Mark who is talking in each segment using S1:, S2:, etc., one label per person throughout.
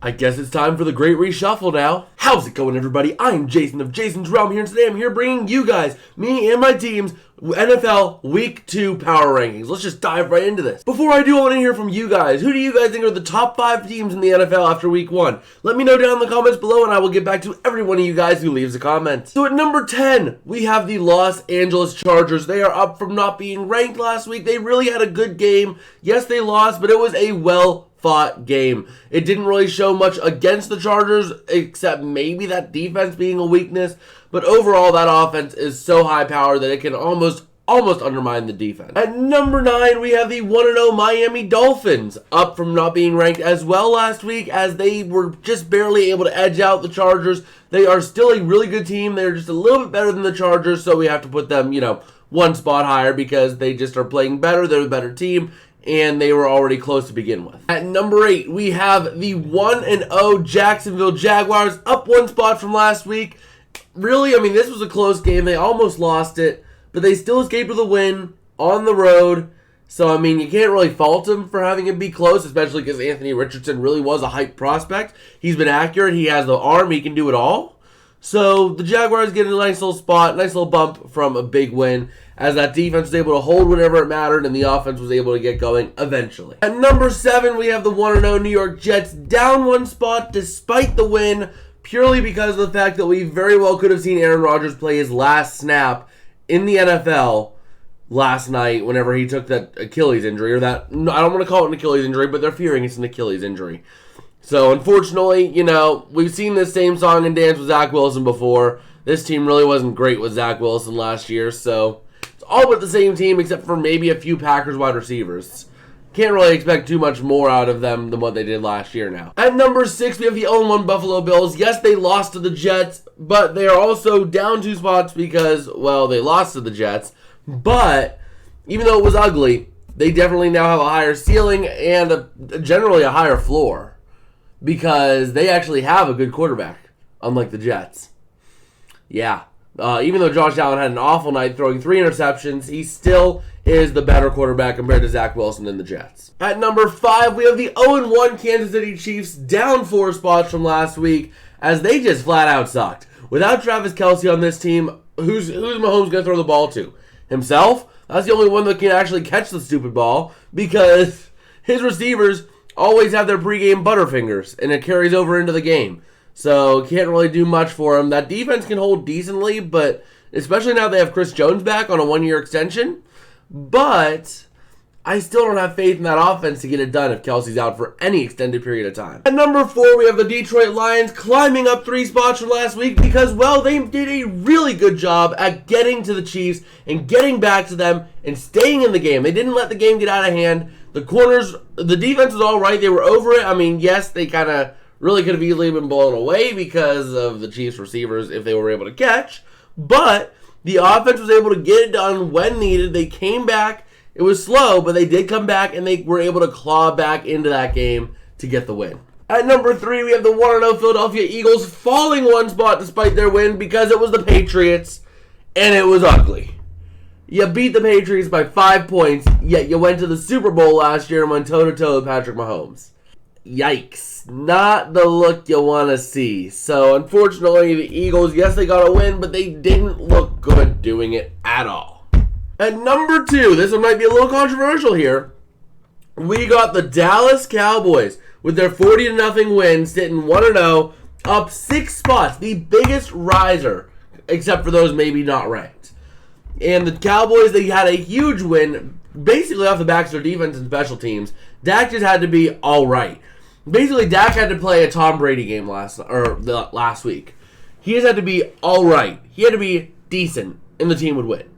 S1: I guess it's time for the great reshuffle now. How's it going, everybody? I'm Jason of Jason's Realm here, and today I'm here bringing you guys, me and my team's NFL Week 2 power rankings. Let's just dive right into this. Before I do, I want to hear from you guys. Who do you guys think are the top 5 teams in the NFL after Week 1? Let me know down in the comments below, and I will get back to every one of you guys who leaves a comment. So at number 10, we have the Los Angeles Chargers. They are up from not being ranked last week. They really had a good game. Yes, they lost, but it was a well-fought game. It didn't really show much against the Chargers, except maybe that defense being a weakness. But overall, that offense is so high-powered that it can almost undermine the defense. At number 9, we have the 1-0 Miami Dolphins, up from not being ranked as well last week, as they were just barely able to edge out the Chargers. They are still a really good team. They're just a little bit better than the Chargers, so we have to put them, one spot higher because they just are playing better. They're the better team, and they were already close to begin with. At number 8, we have the 1-0 Jacksonville Jaguars, up 1 spot from last week. Really, this was a close game. They almost lost it, but they still escaped with a win on the road. So, you can't really fault them for having it be close, especially because Anthony Richardson really was a hype prospect. He's been accurate. He has the arm. He can do it all. So, the Jaguars get a nice little spot, nice little bump from a big win, as that defense was able to hold whenever it mattered, and the offense was able to get going eventually. At number 7, we have the 1-0 New York Jets, down 1 spot despite the win, purely because of the fact that we very well could have seen Aaron Rodgers play his last snap in the NFL last night whenever he took that Achilles injury, I don't want to call it an Achilles injury, but they're fearing it's an Achilles injury. So, unfortunately, we've seen this same song and dance with Zach Wilson before. This team really wasn't great with Zach Wilson last year, so it's all but the same team except for maybe a few Packers wide receivers. Can't really expect too much more out of them than what they did last year now. At number 6, we have the 0-1 Buffalo Bills. Yes, they lost to the Jets, but they are also down 2 spots because, they lost to the Jets. But even though it was ugly, they definitely now have a higher ceiling and generally a higher floor because they actually have a good quarterback, unlike the Jets. Yeah. Even though Josh Allen had an awful night throwing 3 interceptions, he still is the better quarterback compared to Zach Wilson and the Jets. At number 5, we have the 0-1 Kansas City Chiefs, down 4 spots from last week, as they just flat out sucked. Without Travis Kelce on this team, who's Mahomes going to throw the ball to? Himself? That's the only one that can actually catch the stupid ball, because his receivers always have their pregame butterfingers, and it carries over into the game. So, can't really do much for him. That defense can hold decently, but especially now they have Chris Jones back on a 1-year extension. But I still don't have faith in that offense to get it done if Kelce's out for any extended period of time. At number 4, we have the Detroit Lions climbing up 3 spots from last week because, they did a really good job at getting to the Chiefs and getting back to them and staying in the game. They didn't let the game get out of hand. The corners, the defense was all right. They were over it. Yes, they kind of really could have easily been blown away because of the Chiefs receivers if they were able to catch. But the offense was able to get it done when needed. They came back. It was slow, but they did come back, and they were able to claw back into that game to get the win. At number 3, we have the 1-0 Philadelphia Eagles falling 1 spot despite their win because it was the Patriots, and it was ugly. You beat the Patriots by 5 points, yet you went to the Super Bowl last year and went toe-to-toe with Patrick Mahomes. Yikes. Not the look you want to see. So, unfortunately, the Eagles, yes, they got a win, but they didn't look good doing it at all. At number 2, this one might be a little controversial here. We got the Dallas Cowboys with their 40-0 win, sitting 1-0, up 6 spots, the biggest riser, except for those maybe not ranked. And the Cowboys, they had a huge win, basically off the backs of their defense and special teams. Dak just had to be all right. Basically, Dak had to play a Tom Brady game last week. He just had to be all right. He had to be decent, and the team would win.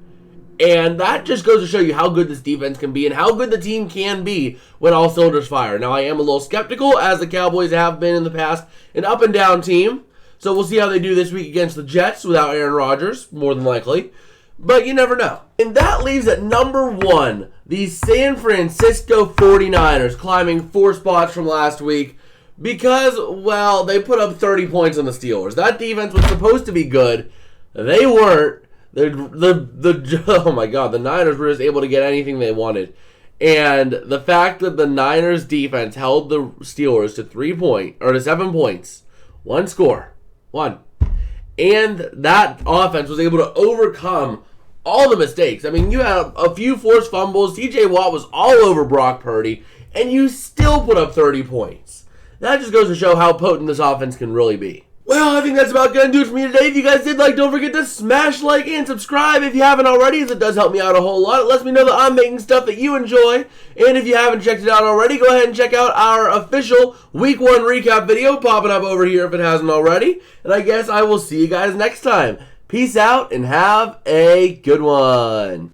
S1: And that just goes to show you how good this defense can be and how good the team can be when all cylinders fire. Now, I am a little skeptical, as the Cowboys have been in the past, an up-and-down team. So we'll see how they do this week against the Jets without Aaron Rodgers, more than likely. But you never know. And that leaves at number 1, the San Francisco 49ers, climbing 4 spots from last week because, they put up 30 points on the Steelers. That defense was supposed to be good. They weren't. Oh my God, the Niners were just able to get anything they wanted. And the fact that the Niners defense held the Steelers to 7 points, one score, and that offense was able to overcome all the mistakes. I mean, you had a few forced fumbles. TJ Watt was all over Brock Purdy, and you still put up 30 points. That just goes to show how potent this offense can really be. Well, I think that's about going to do it for me today. If you guys did like, don't forget to smash like and subscribe if you haven't already, as it does help me out a whole lot. It lets me know that I'm making stuff that you enjoy. And if you haven't checked it out already, go ahead and check out our official Week 1 recap video popping up over here if it hasn't already. And I guess I will see you guys next time. Peace out and have a good one.